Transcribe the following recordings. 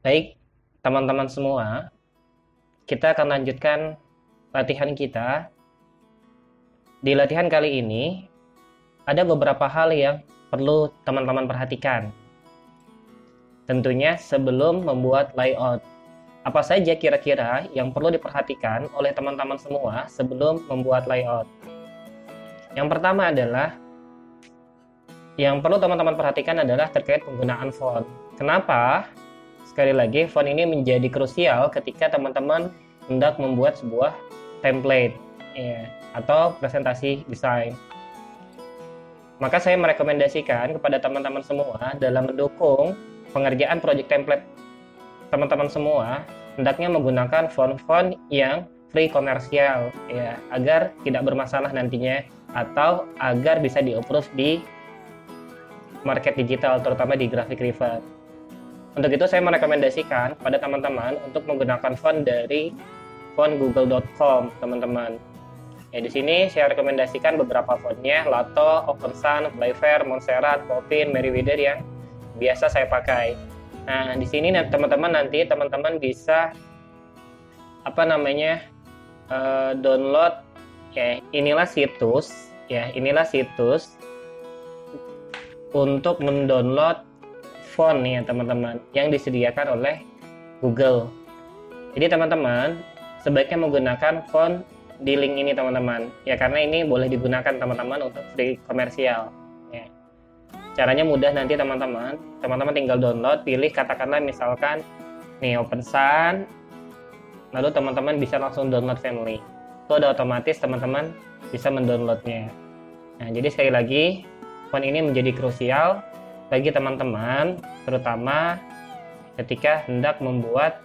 Baik, teman-teman semua, kita akan lanjutkan latihan kita. Di latihan kali ini, ada beberapa hal yang perlu teman-teman perhatikan. Tentunya sebelum membuat layout. Apa saja kira-kira yang perlu diperhatikan oleh teman-teman semua sebelum membuat layout? Yang pertama adalah, yang perlu teman-teman perhatikan adalah terkait penggunaan font. Kenapa? Sekali lagi, font ini menjadi krusial ketika teman-teman hendak membuat sebuah template ya, atau presentasi desain. Maka saya merekomendasikan kepada teman-teman semua dalam mendukung pengerjaan project template teman-teman semua, hendaknya menggunakan font-font yang free komersial ya, agar tidak bermasalah nantinya atau agar bisa di-approve di market digital, terutama di Graphic River. Untuk itu saya merekomendasikan pada teman-teman untuk menggunakan font dari font google.com, teman-teman. Ya, di sini saya rekomendasikan beberapa fontnya: Lato, OpenSun, Flyfair, Montserrat, Popin, Merriweather yang biasa saya pakai. Nah, di sini teman-teman nanti bisa download ya, inilah situs untuk mendownload font ya teman-teman yang disediakan oleh Google. Jadi teman-teman sebaiknya menggunakan font di link ini teman-teman ya, karena ini boleh digunakan teman-teman untuk free komersial ya. Caranya mudah, nanti teman-teman tinggal download, pilih katakanlah misalkan nih OpenSun, lalu teman-teman bisa langsung download family. Itu udah otomatis teman-teman bisa mendownloadnya. Nah, jadi sekali lagi font ini menjadi krusial bagi teman-teman, terutama ketika hendak membuat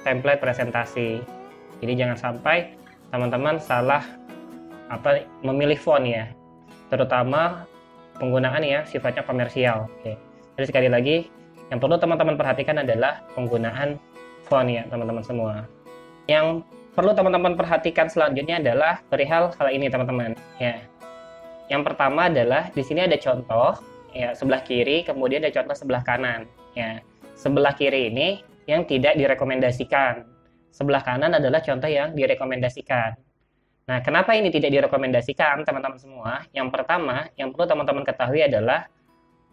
template presentasi. Jadi jangan sampai teman-teman salah memilih font ya, terutama penggunaan yang sifatnya komersial. Oke. Jadi sekali lagi, yang perlu teman-teman perhatikan adalah penggunaan font ya teman-teman semua. Yang perlu teman-teman perhatikan selanjutnya adalah perihal hal ini teman-teman ya. Yang pertama adalah di sini ada contoh ya, sebelah kiri, kemudian ada contoh sebelah kanan ya. Sebelah kiri ini yang tidak direkomendasikan, sebelah kanan adalah contoh yang direkomendasikan. Nah, kenapa ini tidak direkomendasikan teman-teman semua? Yang pertama yang perlu teman-teman ketahui adalah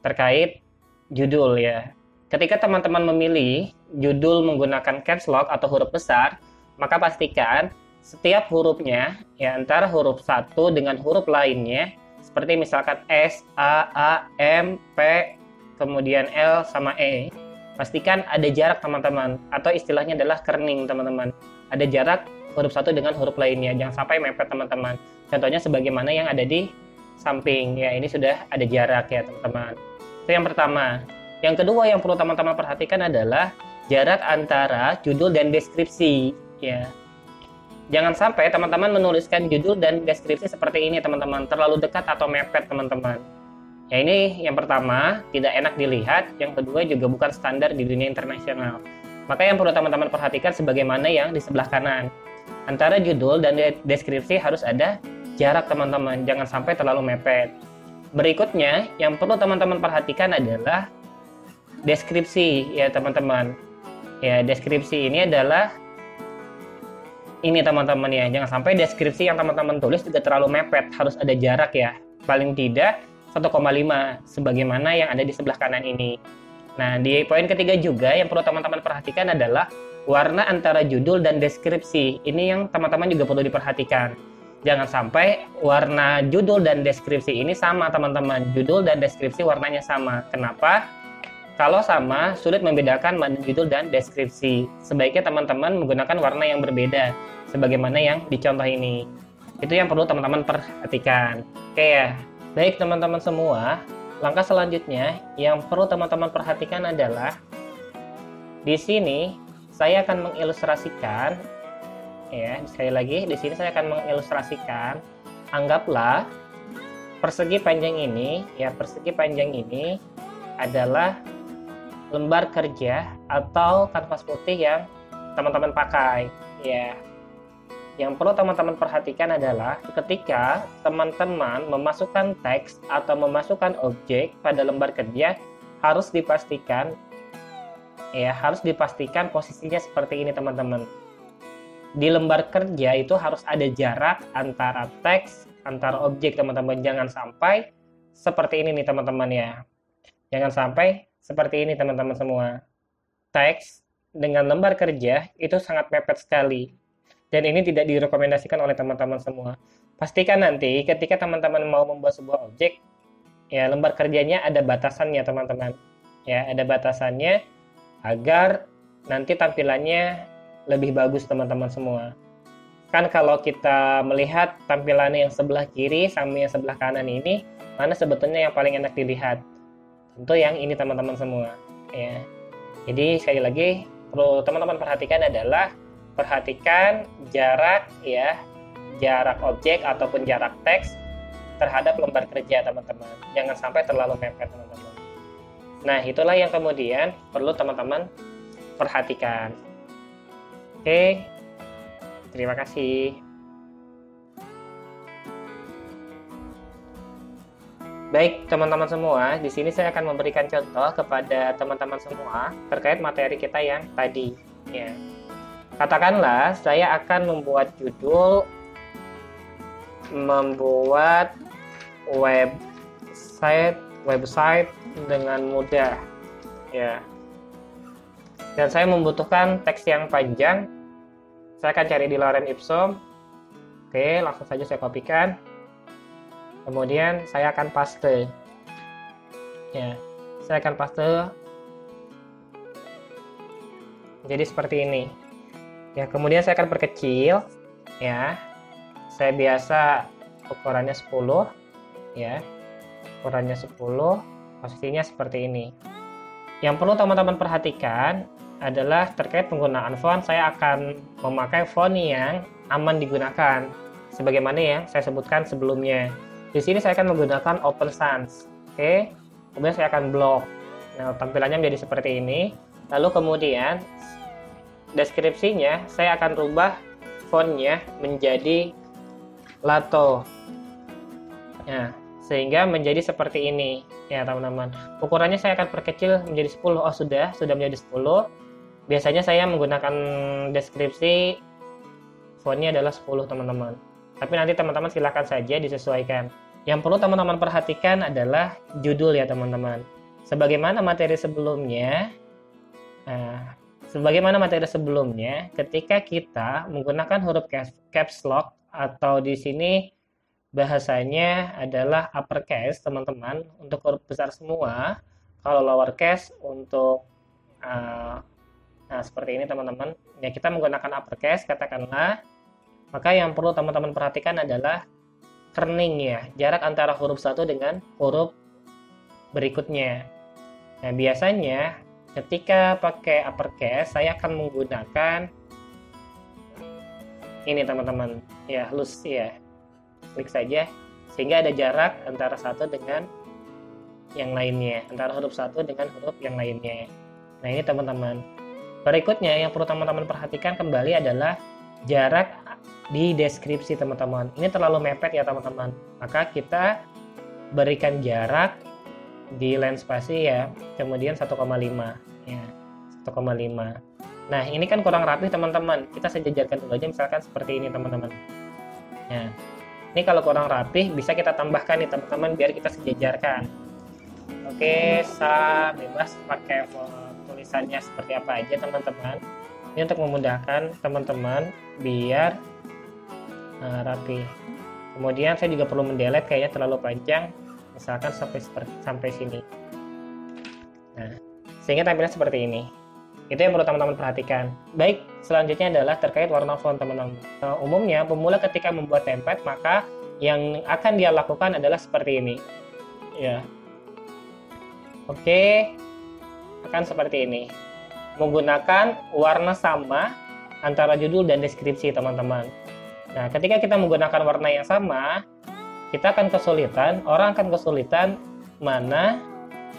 terkait judul ya. Ketika teman-teman memilih judul menggunakan caps lock atau huruf besar, maka pastikan setiap hurufnya ya, antara huruf satu dengan huruf lainnya, seperti misalkan S, A, M, P, kemudian L sama E, pastikan ada jarak teman-teman, atau istilahnya adalah kerning teman-teman. Ada jarak huruf satu dengan huruf lainnya, jangan sampai mepet teman-teman. Contohnya sebagaimana yang ada di samping ya, ini sudah ada jarak ya teman-teman. Itu yang pertama. Yang kedua yang perlu teman-teman perhatikan adalah jarak antara judul dan deskripsi ya. Jangan sampai teman-teman menuliskan judul dan deskripsi seperti ini teman-teman, terlalu dekat atau mepet teman-teman. Ya, ini yang pertama, tidak enak dilihat. Yang kedua juga bukan standar di dunia internasional. Maka yang perlu teman-teman perhatikan sebagaimana yang di sebelah kanan. Antara judul dan deskripsi harus ada jarak teman-teman, jangan sampai terlalu mepet. Berikutnya yang perlu teman-teman perhatikan adalah deskripsi ya teman-teman. Ya, deskripsi ini adalah ini teman-teman ya, jangan sampai deskripsi yang teman-teman tulis juga terlalu mepet, harus ada jarak ya, paling tidak 1,5 sebagaimana yang ada di sebelah kanan ini. Nah, di poin ketiga juga yang perlu teman-teman perhatikan adalah warna antara judul dan deskripsi. Ini yang teman-teman juga perlu diperhatikan. Jangan sampai warna judul dan deskripsi ini sama teman-teman. Judul dan deskripsi warnanya sama. Kenapa? Kalau sama, sulit membedakan mana judul dan deskripsi. Sebaiknya teman-teman menggunakan warna yang berbeda, sebagaimana yang di contoh ini. Itu yang perlu teman-teman perhatikan. Oke ya. Baik teman-teman semua, langkah selanjutnya yang perlu teman-teman perhatikan adalah di sini saya akan mengilustrasikan ya, sekali lagi di sini saya akan mengilustrasikan, anggaplah persegi panjang ini ya, persegi panjang ini adalah lembar kerja atau kanvas putih yang teman-teman pakai ya. Yang perlu teman-teman perhatikan adalah ketika teman-teman memasukkan teks atau memasukkan objek pada lembar kerja, harus dipastikan posisinya seperti ini teman-teman. Di lembar kerja itu harus ada jarak antara teks, antara objek teman-teman. Jangan sampai seperti ini nih teman-teman ya. Jangan sampai seperti ini teman-teman semua. Teks dengan lembar kerja itu sangat mepet sekali. Dan ini tidak direkomendasikan oleh teman-teman semua. Pastikan nanti ketika teman-teman mau membuat sebuah objek, ya lembar kerjanya ada batasannya teman-teman. Ya, ada batasannya agar nanti tampilannya lebih bagus teman-teman semua. Kan kalau kita melihat tampilannya yang sebelah kiri sama yang sebelah kanan ini, mana sebetulnya yang paling enak dilihat? Tentu yang ini teman-teman semua. Ya. Jadi sekali lagi perlu teman-teman perhatikan adalah perhatikan jarak ya, jarak objek ataupun jarak teks terhadap lembar kerja teman-teman. Jangan sampai terlalu mepet teman-teman. Nah, itulah yang kemudian perlu teman-teman perhatikan. Oke. Terima kasih. Baik, teman-teman semua, di sini saya akan memberikan contoh kepada teman-teman semua terkait materi kita yang tadi ya. Katakanlah saya akan membuat judul, membuat website dengan mudah ya. Dan saya membutuhkan teks yang panjang. Saya akan cari di Lorem Ipsum. Oke, langsung saja saya kopikan. Kemudian saya akan paste. Ya, saya akan paste. Jadi seperti ini. Ya, kemudian saya akan perkecil ya. Saya biasa ukurannya 10 ya. Ukurannya 10, posisinya seperti ini. Yang perlu teman-teman perhatikan adalah terkait penggunaan font. Saya akan memakai font yang aman digunakan sebagaimana yang saya sebutkan sebelumnya. Di sini saya akan menggunakan Open Sans. Oke. Kemudian saya akan blok. Nah, tampilannya menjadi seperti ini. Lalu kemudian deskripsinya saya akan rubah fontnya menjadi Lato. Nah, sehingga menjadi seperti ini ya teman-teman. Ukurannya saya akan perkecil menjadi 10. Oh, sudah menjadi 10. Biasanya saya menggunakan deskripsi fontnya adalah 10 teman-teman. Tapi nanti teman-teman silahkan saja disesuaikan. Yang perlu teman-teman perhatikan adalah judul ya teman-teman. Sebagaimana materi sebelumnya, ketika kita menggunakan huruf caps lock atau di sini bahasanya adalah uppercase teman-teman untuk huruf besar semua. Kalau lowercase untuk seperti ini teman-teman. Ya, kita menggunakan uppercase katakanlah. Maka yang perlu teman-teman perhatikan adalah kerning ya, jarak antara huruf satu dengan huruf berikutnya. Nah, biasanya ketika pakai uppercase saya akan menggunakan ini teman-teman ya, loose ya, klik saja sehingga ada jarak antara satu dengan yang lainnya, antara huruf satu dengan huruf yang lainnya. Nah, ini teman-teman. Berikutnya yang perlu teman-teman perhatikan kembali adalah jarak di deskripsi teman-teman. Ini terlalu mepet ya teman-teman. Maka kita berikan jarak di line spasi ya, kemudian 1,5 ya, 1,5. Nah, ini kan kurang rapi teman-teman. Kita sejajarkan dulu aja misalkan seperti ini teman-teman. Nah, ini kalau kurang rapi bisa kita tambahkan nih teman-teman biar kita sejajarkan. Oke, bebas pakai tulisannya seperti apa aja teman-teman. Ini untuk memudahkan teman-teman biar rapi. Kemudian saya juga perlu mendelete kayaknya terlalu panjang, misalkan sampai sini. Nah, sehingga tampilan seperti ini. Itu yang perlu teman-teman perhatikan. Baik, selanjutnya adalah terkait warna font teman-teman. Umumnya pemula ketika membuat template maka yang akan dia lakukan adalah seperti ini. Ya. Oke, akan seperti ini. Menggunakan warna sama antara judul dan deskripsi teman-teman. Nah, ketika kita menggunakan warna yang sama, kita akan kesulitan, orang akan kesulitan mana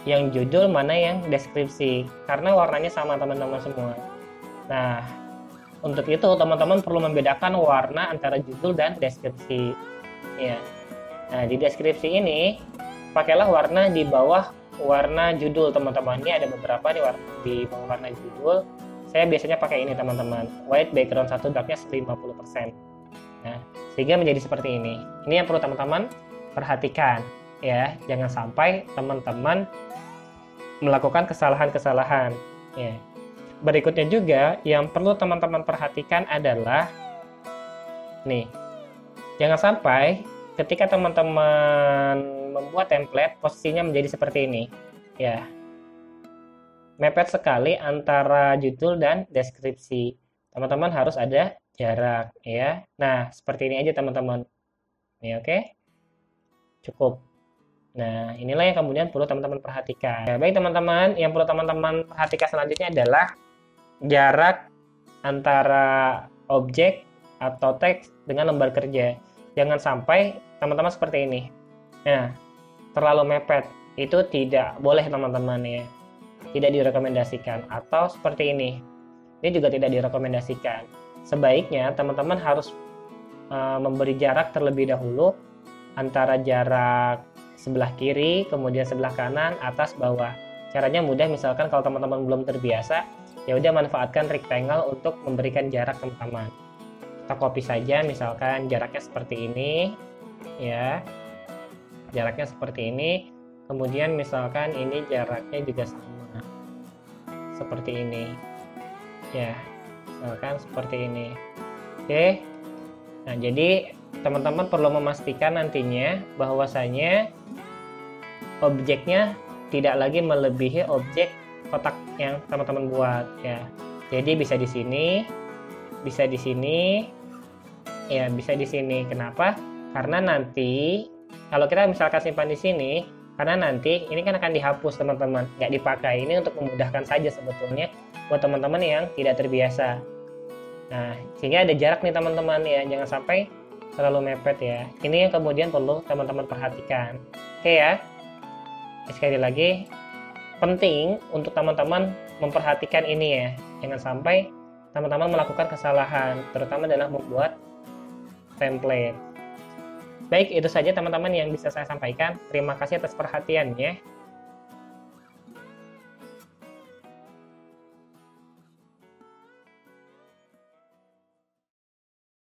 yang judul, mana yang deskripsi, karena warnanya sama teman-teman semua. Nah, Untuk itu teman-teman perlu membedakan warna antara judul dan deskripsi. Ya. Nah, di deskripsi ini pakailah warna di bawah warna judul teman-teman. Ini ada beberapa di bawah warna judul. Saya biasanya pakai ini teman-teman. White background 1 darknya 50%. Nah, sehingga menjadi seperti ini. Ini yang perlu teman-teman perhatikan ya. Jangan sampai teman-teman melakukan kesalahan-kesalahan ya. Berikutnya juga yang perlu teman-teman perhatikan adalah nih. Jangan sampai ketika teman-teman membuat template posisinya menjadi seperti ini ya. Mepet sekali antara judul dan deskripsi. Teman-teman harus ada jarak ya. Nah, seperti ini aja teman-teman. Nih, oke. Cukup. Nah, inilah yang kemudian perlu teman-teman perhatikan. Ya, baik teman-teman, yang perlu teman-teman perhatikan selanjutnya adalah jarak antara objek atau teks dengan lembar kerja. Jangan sampai teman-teman seperti ini. Nah, terlalu mepet. Itu tidak boleh teman-teman ya. Tidak direkomendasikan. Atau seperti ini. Ini juga tidak direkomendasikan. Sebaiknya teman-teman harus memberi jarak terlebih dahulu antara jarak sebelah kiri, kemudian sebelah kanan, atas, bawah. Caranya mudah, misalkan kalau teman-teman belum terbiasa, ya udah manfaatkan rectangle untuk memberikan jarak teman-teman. Kita copy saja, misalkan jaraknya seperti ini, ya. Jaraknya seperti ini. Kemudian misalkan ini jaraknya juga sama, seperti ini, ya. Misalkan seperti ini. Oke. Nah, jadi teman-teman perlu memastikan nantinya bahwasanya objeknya tidak lagi melebihi objek kotak yang teman-teman buat ya. Jadi bisa di sini, bisa di sini, ya bisa di sini. Kenapa? Karena nanti kalau kita misalkan simpan di sini, karena nanti ini kan akan dihapus teman-teman, nggak dipakai. Ini untuk memudahkan saja sebetulnya buat teman-teman yang tidak terbiasa. Nah, sehingga ada jarak nih teman-teman ya, jangan sampai terlalu mepet ya. Ini yang kemudian perlu teman-teman perhatikan. Oke ya. Sekali lagi, penting untuk teman-teman memperhatikan ini ya. Jangan sampai teman-teman melakukan kesalahan, terutama dalam membuat template. Baik, itu saja teman-teman yang bisa saya sampaikan. Terima kasih atas perhatiannya.